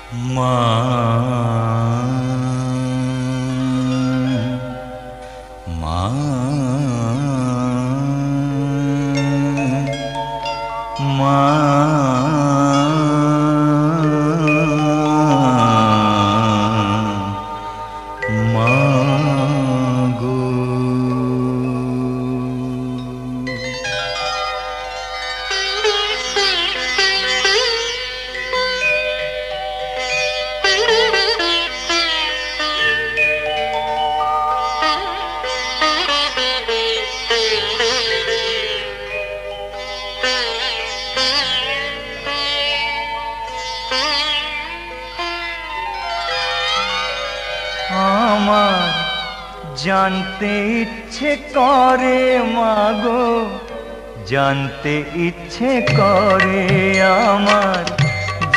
মা মা মা মা গো আমার জানতে ইচ্ছে করে মাগো, জানতে ইচ্ছে করে আমার,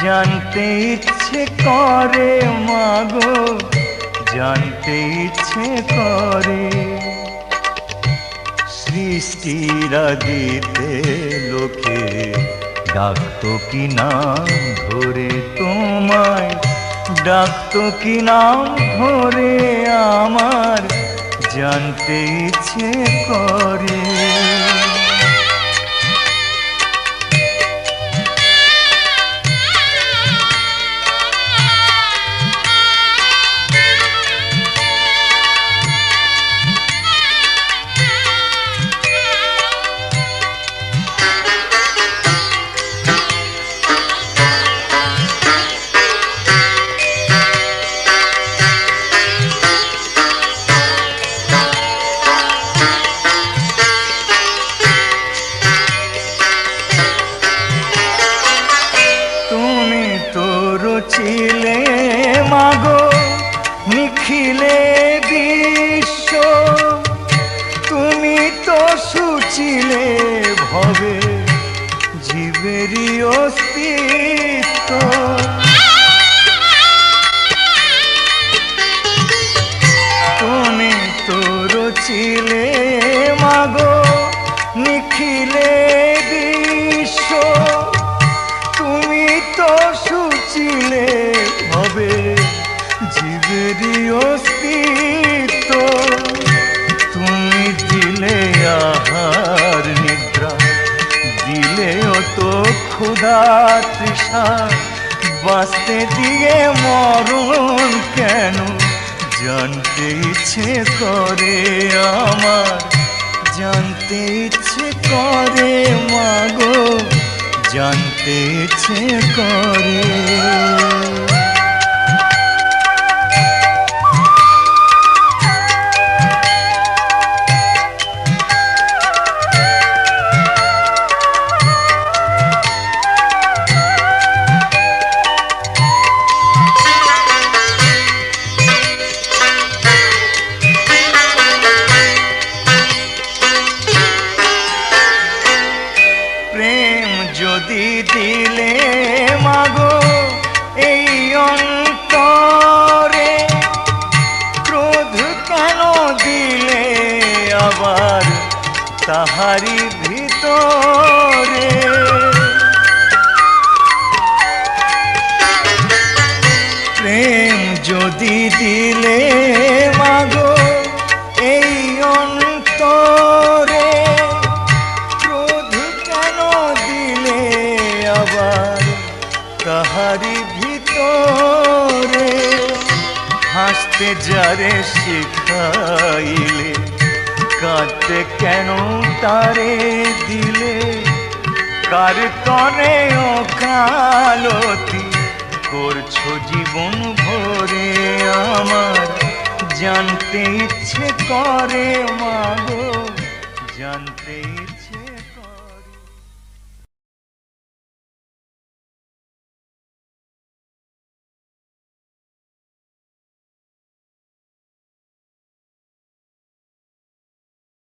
জানতে ইচ্ছে করে মাগো, জানতে ইচ্ছে করে। সৃষ্টির আদিতে লোকে ডাকতো কি নাম ধরে তোমায়, ডাকতো কি নাম ধরে আমার, জানতে ইচ্ছে করে। ছিলে মাগো নিখিলে বিশ্ব, তুমি তো সুছিলে ভবে জীবেরই অস্তিত্ব। তুমি তো রচিলে মাগো নিখিলে বিশ্ব, তুমি তো সুচিলে হবে জীবেরই অস্তিত্ব। তুমি দিলে আহার নিদ্রা, দিলে অত ক্ষুধা তৃষা, বাঁচতে দিয়ে মরণ কেন জানতে ইচ্ছে করে আমার, জানতে ইচ্ছে করে মাগো, জানতে ইচ্ছে করে। যদি দিলে মাগো এই অন্তরে, ক্রোধ কেন দিলে আবার তাহারি ভিতরে। প্রেম যদি দিলে মাগো এই অন্তরে, আবার তাহারি ভিতরে। হাসতে যারে শিখাইলে, কাঁদতে কেন তারে দিলে, কার করে ওকালতি করছো জীবন ভরে আমার, জানতে ইচ্ছে করে মাগো, জানতে